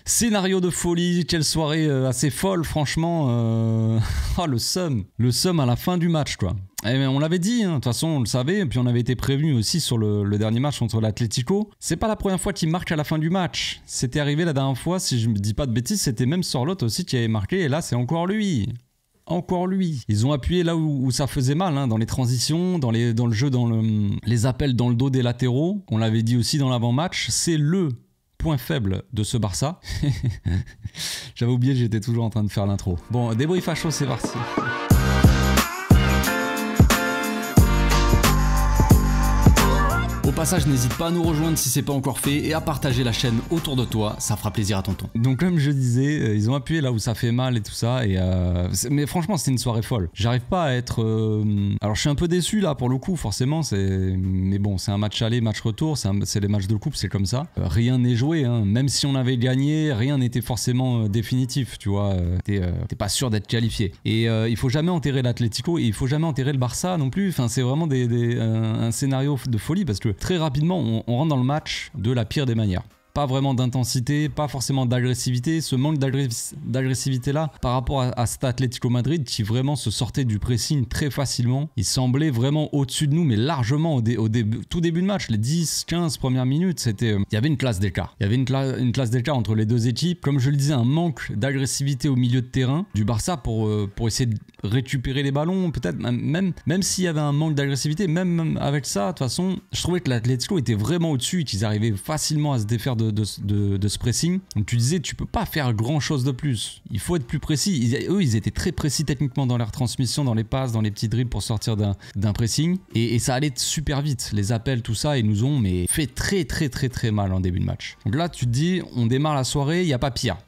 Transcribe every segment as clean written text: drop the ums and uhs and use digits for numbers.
Scénario de folie, quelle soirée assez folle, franchement. Oh, le seum à la fin du match, quoi. Et on l'avait dit, de toute façon on le savait, et puis on avait été prévenu aussi sur le dernier match contre l'Atlético. C'est pas la première fois qu'il marque à la fin du match. C'était arrivé la dernière fois, si je me dis pas de bêtises, c'était même Sorloth aussi qui avait marqué, et là c'est encore lui. Encore lui. Ils ont appuyé là où ça faisait mal, hein, dans les transitions, dans le jeu, les appels dans le dos des latéraux. On l'avait dit aussi dans l'avant-match, c'est le point faible de ce Barça. J'avais oublié, j'étais toujours en train de faire l'intro. Bon, débrief à chaud, c'est parti. Au passage, n'hésite pas à nous rejoindre si c'est pas encore fait et à partager la chaîne autour de toi, ça fera plaisir à tonton. Donc comme je disais, ils ont appuyé là où ça fait mal et tout ça, mais franchement c'était une soirée folle. J'arrive pas à être... Alors je suis un peu déçu là pour le coup, forcément, mais bon, c'est un match aller, match retour, c'est les matchs de coupe, c'est comme ça. Rien n'est joué, hein. Même si on avait gagné, rien n'était forcément définitif, tu vois. T'es pas sûr d'être qualifié. Et il faut jamais enterrer l'Atlético et il faut jamais enterrer le Barça non plus. Enfin, c'est vraiment un scénario de folie parce que très rapidement, on rentre dans le match de la pire des manières. Pas vraiment d'intensité, pas forcément d'agressivité. Ce manque d'agressivité là par rapport à cet Atlético Madrid qui vraiment se sortait du pressing très facilement. Il semblait vraiment au-dessus de nous, mais largement au tout début de match. Les 10-15 premières minutes, il y avait une classe d'écart. Il y avait une classe d'écart entre les deux équipes. Comme je le disais, un manque d'agressivité au milieu de terrain du Barça pour essayer de récupérer les ballons. Peut-être même s'il y avait un manque d'agressivité, même avec ça, de toute façon, je trouvais que l'Atlético était vraiment au-dessus et qu'ils arrivaient facilement à se défaire de ce pressing. Donc tu disais, tu peux pas faire grand chose de plus. Il faut être plus précis. Eux, ils étaient très précis techniquement dans leur transmission, dans les passes, dans les petits dribbles pour sortir d'un pressing. Et ça allait super vite. Les appels, tout ça, ils nous ont fait très mal en début de match. Donc là, tu te dis, on démarre la soirée, il n'y a pas pire.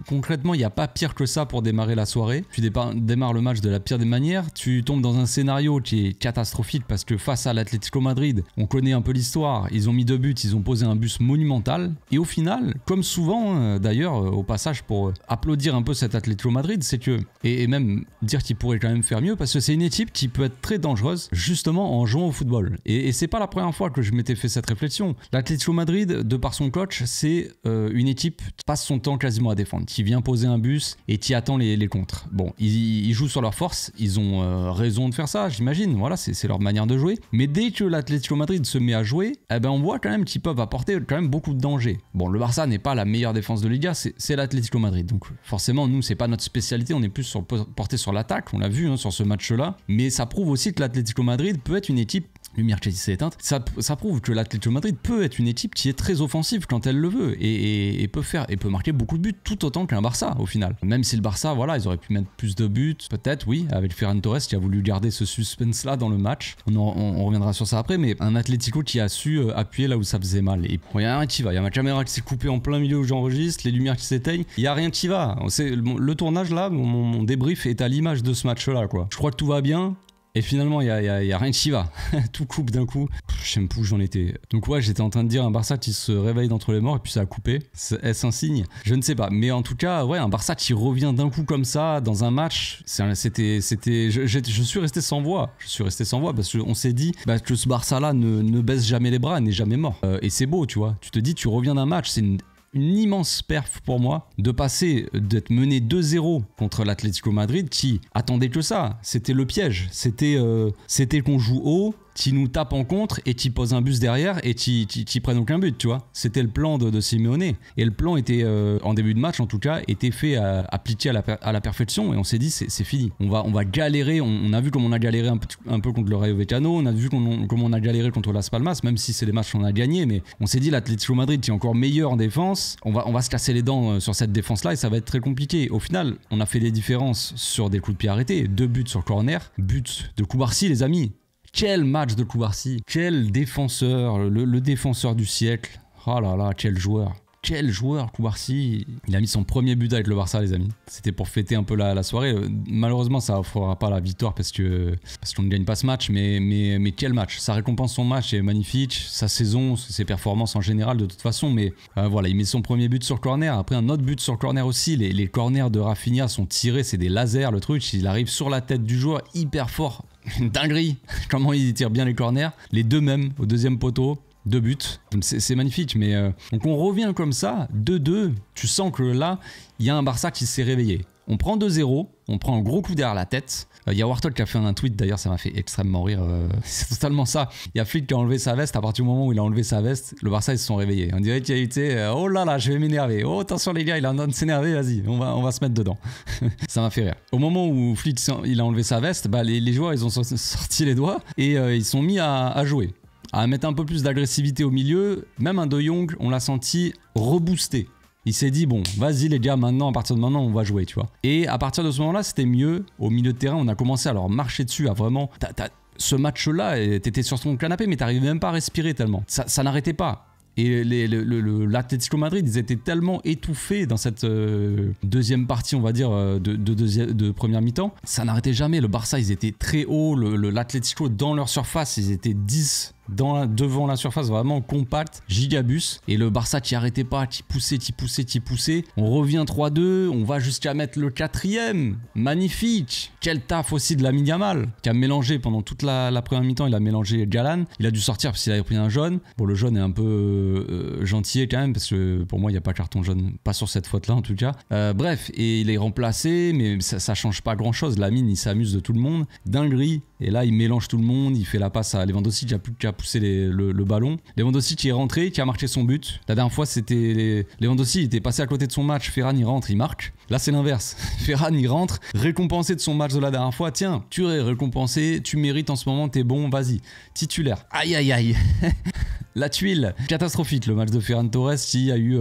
Concrètement, il n'y a pas pire que ça pour démarrer la soirée. Tu démarres le match de la pire des manières. Tu tombes dans un scénario qui est catastrophique parce que face à l'Atlético Madrid, on connaît un peu l'histoire. Ils ont mis 2 buts, ils ont posé un bus monumental. Et au final, comme souvent d'ailleurs, au passage pour applaudir un peu cet Atlético Madrid, c'est que, et même dire qu'il pourrait quand même faire mieux, parce que c'est une équipe qui peut être très dangereuse justement en jouant au football. Et c'est pas la première fois que je m'étais fait cette réflexion. L'Atlético Madrid, de par son coach, c'est une équipe qui passe son temps quasiment à défendre, qui vient poser un bus et qui attend les contres. Bon, ils jouent sur leur force, ils ont raison de faire ça, j'imagine, voilà, c'est leur manière de jouer. Mais dès que l'Atlético Madrid se met à jouer, eh ben on voit quand même qu'ils peuvent apporter quand même beaucoup de danger. Bon, le Barça n'est pas la meilleure défense de Liga, c'est l'Atlético Madrid. Donc forcément, nous, c'est pas notre spécialité, on est plus porté sur l'attaque, on l'a vu sur ce match-là. Mais ça prouve aussi que l'Atlético Madrid peut être une équipe... Lumière qui s'est éteinte, ça prouve que l'Atlético Madrid peut être une équipe qui est très offensive quand elle le veut et peut marquer beaucoup de buts tout autant qu'un Barça au final. Même si le Barça, voilà, ils auraient pu mettre plus de buts, peut-être, oui, avec Ferran Torres qui a voulu garder ce suspense-là dans le match. On reviendra sur ça après, mais un Atlético qui a su appuyer là où ça faisait mal. Et il y a rien qui va, il y a ma caméra qui s'est coupée en plein milieu où j'enregistre, les lumières qui s'éteignent, il y a rien qui va. Le tournage là, mon débrief est à l'image de ce match-là, quoi. Je crois que tout va bien. Et finalement, il y a rien qui va. Tout coupe d'un coup. Je sais même plus où j'en étais. Donc ouais, j'étais en train de dire un Barça qui se réveille d'entre les morts et puis ça a coupé. Est-ce un signe? Je ne sais pas. Mais en tout cas, ouais, un Barça qui revient d'un coup comme ça dans un match. Je suis resté sans voix. Je suis resté sans voix parce qu'on s'est dit que ce Barça-là ne baisse jamais les bras, n'est jamais mort. Et c'est beau, tu vois. Tu te dis, tu reviens d'un match, c'est une immense perf pour moi de passer d'être mené 2-0 contre l'Atlético Madrid qui attendait que ça. C'était le piège. C'était qu'on joue haut, qui nous tape en contre et qui pose un bus derrière et qui prennent aucun but, tu vois. C'était le plan de Simeone. Et le plan était, en début de match en tout cas, était fait appliqué à la perfection et on s'est dit c'est fini. On va galérer, on a vu comme on a galéré un peu contre le Rayo Vallecano, on a vu comme on a galéré contre Las Palmas, même si c'est des matchs qu'on a gagnés, mais on s'est dit l'Atlético Madrid qui est encore meilleur en défense, on va se casser les dents sur cette défense-là et ça va être très compliqué. Au final, on a fait des différences sur des coups de pied arrêtés, 2 buts sur corner, but de Koubarsi les amis. Quel match de Koubarsi, quel défenseur, le défenseur du siècle. Oh là là, quel joueur. Quel joueur, Koubarsi. Il a mis son premier but avec le Barça, les amis. C'était pour fêter un peu la soirée. Malheureusement, ça offrira pas la victoire parce qu'on ne gagne pas ce match. Mais quel match. Sa récompense, son match est magnifique. Sa saison, ses performances en général, de toute façon. Mais voilà, il met son premier but sur corner. Après, un autre but sur corner aussi. Les corners de Rafinha sont tirés. C'est des lasers, le truc. Il arrive sur la tête du joueur, hyper fort. Une dinguerie. Comment il tire bien les corners. Les deux mêmes, au deuxième poteau. 2 buts, donc c'est magnifique. Mais donc on revient comme ça, 2-2, tu sens que là, il y a un Barça qui s'est réveillé. On prend 2-0, on prend un gros coup derrière la tête. Il y a Warthog qui a fait un tweet d'ailleurs, ça m'a fait extrêmement rire. C'est totalement ça. Il y a Flick qui a enlevé sa veste. À partir du moment où il a enlevé sa veste, le Barça ils se sont réveillés. On dirait qu'il a été oh là là, je vais m'énerver. Oh attention les gars, il est en train de s'énerver, vas-y, on va se mettre dedans. Ça m'a fait rire. Au moment où Flick il a enlevé sa veste, bah, les joueurs ils ont sorti les doigts et ils sont mis à jouer. À mettre un peu plus d'agressivité au milieu. Même un De Jong, on l'a senti reboosté. Il s'est dit, bon, vas-y les gars, maintenant, à partir de maintenant, on va jouer, tu vois. Et à partir de ce moment-là, c'était mieux. Au milieu de terrain, on a commencé à leur marcher dessus, à vraiment... Ce match-là, t'étais sur ton canapé, mais t'arrivais même pas à respirer tellement. Ça n'arrêtait pas. Et l'Atlético Madrid, ils étaient tellement étouffés dans cette deuxième partie, on va dire, de première mi-temps. Ça n'arrêtait jamais. Le Barça, ils étaient très hauts. L'Atlético, dans leur surface, ils étaient 10 devant la surface, vraiment compact, gigabus. Et le Barça qui arrêtait pas, qui poussait. On revient 3-2, on va jusqu'à mettre le 4e. Magnifique. Quel taf aussi de Lamine Yamal, qui a mélangé pendant toute la première mi-temps, il a mélangé Galan. Il a dû sortir parce qu'il avait pris un jaune. Bon, le jaune est un peu gentil quand même, parce que pour moi, il n'y a pas carton jaune, pas sur cette faute-là en tout cas. Bref, et il est remplacé, mais ça change pas grand-chose. Lamine, il s'amuse de tout le monde. Dinguerie. Et là, il mélange tout le monde, il fait la passe à Lewandowski qui a plus qu'à pousser le ballon. Lewandowski qui est rentré, qui a marqué son but. La dernière fois, c'était Lewandowski, il était passé à côté de son match. Ferran, il rentre, il marque. Là, c'est l'inverse. Ferran, il rentre, récompensé de son match de la dernière fois. Tiens, tu es récompensé, tu mérites en ce moment, t'es bon, vas-y. Titulaire. Aïe, aïe, aïe. La tuile. Catastrophique, le match de Ferran Torres. Il y a eu...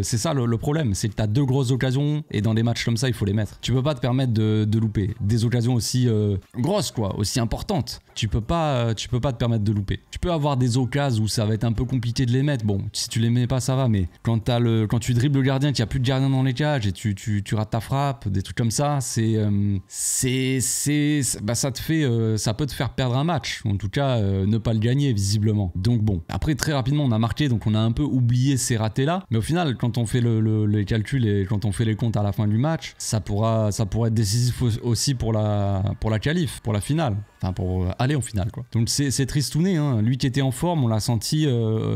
c'est ça le problème, c'est que t'as 2 grosses occasions et dans des matchs comme ça, il faut les mettre. Tu peux pas te permettre de louper. Des occasions aussi grosses, quoi, aussi importantes. Tu peux pas te permettre de louper. Tu peux avoir des occasions où ça va être un peu compliqué de les mettre. Bon, si tu les mets pas, ça va, mais quand tu dribbles le gardien, qu'il n'y a plus de gardien dans les cages et tu rates ta frappe, des trucs comme ça, ça te fait... ça peut te faire perdre un match. En tout cas, ne pas le gagner, visiblement. Donc bon, après, très rapidement, on a marqué, donc on a un peu oublié ces ratés-là. Mais au final, quand on fait les calculs et quand on fait les comptes à la fin du match, ça pourrait être décisif aussi pour la qualif, pour la finale. Enfin, pour aller en finale, quoi. Donc c'est tristouné, hein. Lui qui était en forme, on l'a senti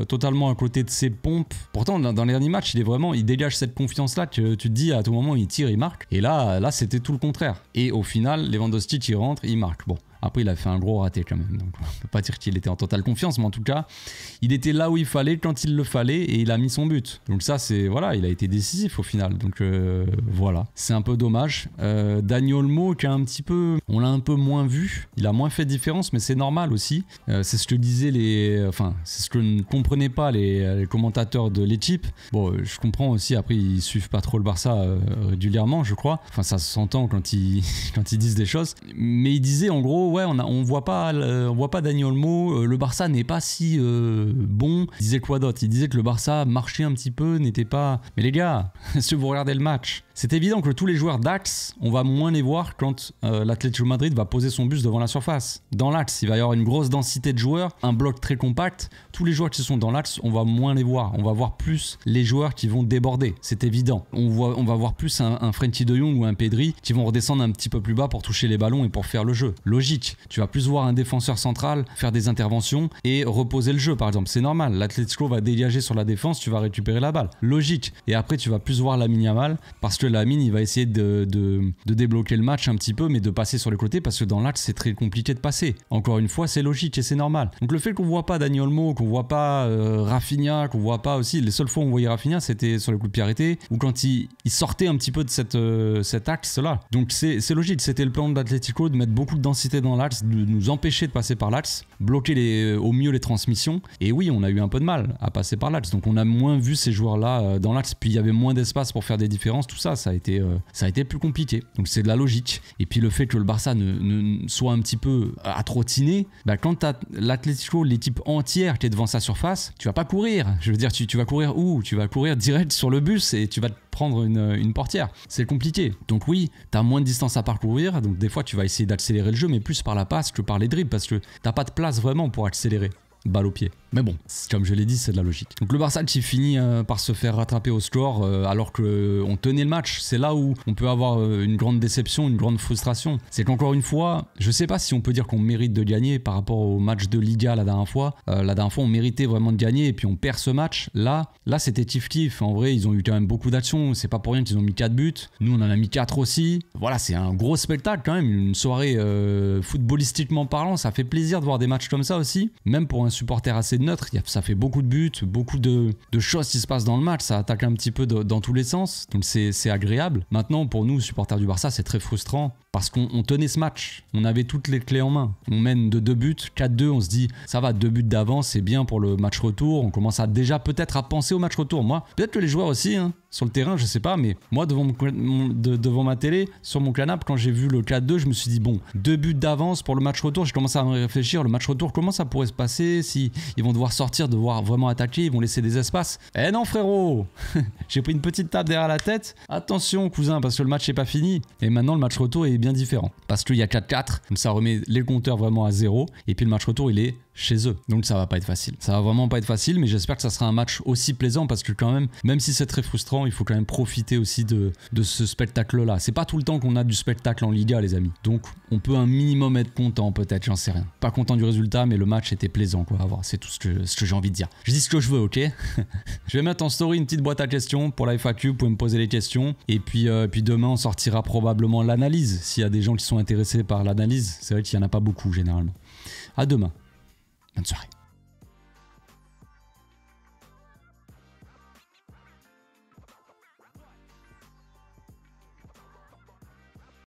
totalement à côté de ses pompes. Pourtant, dans les derniers matchs, il dégage cette confiance-là que tu te dis à tout moment, il tire, il marque. Et là c'était tout le contraire. Et au final, Lewandowski qui rentre, il marque. Bon. Après, il a fait un gros raté quand même, donc on peut pas dire qu'il était en totale confiance, mais en tout cas, il était là où il fallait, quand il le fallait, et il a mis son but. Donc ça, voilà, il a été décisif au final. Donc voilà, c'est un peu dommage. Dani Olmo, on l'a un peu moins vu, il a moins fait de différence, mais c'est normal aussi. C'est ce que disaient c'est ce que ne comprenaient pas les commentateurs de l'équipe. Bon, je comprends aussi, après, ils suivent pas trop le Barça régulièrement, je crois. Enfin, ça s'entend quand ils disent des choses. Mais ils disaient, en gros, ouais, on voit pas Dani Olmo, le Barça n'est pas si bon. Il disait quoi d'autre? Il disait que le Barça marchait un petit peu, n'était pas... Mais les gars, si vous regardez le match, c'est évident que tous les joueurs d'axe, on va moins les voir quand l'Atlético Madrid va poser son bus devant la surface. Dans l'axe, il va y avoir une grosse densité de joueurs, un bloc très compact. Tous les joueurs qui sont dans l'axe, on va moins les voir. On va voir plus les joueurs qui vont déborder, c'est évident. On va voir plus un Frenkie de Jong ou un Pedri qui vont redescendre un petit peu plus bas pour toucher les ballons et pour faire le jeu. Logique. Tu vas plus voir un défenseur central faire des interventions et reposer le jeu, par exemple. C'est normal. L'Atlético va dégager sur la défense, tu vas récupérer la balle. Logique. Et après, tu vas plus voir Lamine Yamal parce que Lamine, il va essayer de débloquer le match un petit peu, mais de passer sur les côtés parce que dans l'axe, c'est très compliqué de passer. Encore une fois, c'est logique et c'est normal. Donc le fait qu'on voit pas Dani Olmo, qu'on voit pas Rafinha, qu'on voit pas aussi, les seules fois où on voyait Rafinha, c'était sur le coup de pied arrêté ou quand il sortait un petit peu de cet axe-là. Donc c'est logique. C'était le plan de l'Atlético de mettre beaucoup de densité dans l'axe, de nous empêcher de passer par l'axe, bloquer au mieux les transmissions. Et oui, on a eu un peu de mal à passer par l'axe. Donc on a moins vu ces joueurs-là dans l'axe. Puis il y avait moins d'espace pour faire des différences. Tout ça, ça a été plus compliqué. Donc c'est de la logique. Et puis le fait que le Barça ne soit un petit peu à trottiner, bah quand t'as l'Atlético, l'équipe entière qui est devant sa surface, tu vas pas courir. Je veux dire, tu vas courir où? Tu vas courir direct sur le bus et tu vas prendre une portière. C'est compliqué. Donc oui, t'as moins de distance à parcourir. Donc des fois, tu vas essayer d'accélérer le jeu, mais plus par la passe que par les dribbles parce que t'as pas de place vraiment pour accélérer. Balle au pied. Mais bon, comme je l'ai dit, c'est de la logique. Donc le Barça qui finit par se faire rattraper au score alors qu'on tenait le match. C'est là où on peut avoir une grande déception, une grande frustration. C'est qu'encore une fois, je sais pas si on peut dire qu'on mérite de gagner par rapport au match de Liga la dernière fois. La dernière fois, on méritait vraiment de gagner et puis on perd ce match. Là c'était kiff-kiff. En vrai, ils ont eu quand même beaucoup d'actions. C'est pas pour rien qu'ils ont mis 4 buts. Nous, on en a mis 4 aussi. Voilà, c'est un gros spectacle quand même. Une soirée footballistiquement parlant. Ça fait plaisir de voir des matchs comme ça aussi. Même pour un supporter assez neutre, ça fait beaucoup de buts, beaucoup de choses qui se passent dans le match. Ça attaque un petit peu dans tous les sens. Donc c'est agréable. Maintenant, pour nous, supporters du Barça, c'est très frustrant parce qu'on tenait ce match. On avait toutes les clés en main. On mène de 2 buts, 4-2. On se dit, ça va, 2 buts d'avance, c'est bien pour le match retour. On commence à déjà peut-être à penser au match retour. Moi, peut-être que les joueurs aussi, hein, sur le terrain, je sais pas, mais moi, devant ma télé, sur mon canapé, quand j'ai vu le 4-2, je me suis dit, bon, 2 buts d'avance pour le match retour. J'ai commencé à me réfléchir. Le match retour, comment ça pourrait se passer si ils vont devoir sortir, devoir vraiment attaquer, ils vont laisser des espaces. Eh non, frérot. J'ai pris une petite tape derrière la tête. Attention, cousin, parce que le match n'est pas fini. Et maintenant, le match retour est bien différent. Parce qu'il y a 4-4, donc ça remet les compteurs vraiment à 0. Et puis le match retour, il est chez eux. Donc ça va pas être facile. Ça va vraiment pas être facile, mais j'espère que ça sera un match aussi plaisant parce que quand même si c'est très frustrant, il faut quand même profiter aussi de ce spectacle-là. C'est pas tout le temps qu'on a du spectacle en Liga, les amis. Donc on peut un minimum être content, peut-être, j'en sais rien. Pas content du résultat, mais le match était plaisant, quoi, à voir. C'est tout ce que j'ai envie de dire. Je dis ce que je veux, ok? Je vais mettre en story une petite boîte à questions pour la FAQ, vous pouvez me poser les questions. Et puis demain, on sortira probablement l'analyse, s'il y a des gens qui sont intéressés par l'analyse. C'est vrai qu'il y en a pas beaucoup, généralement. À demain. Bonne soirée.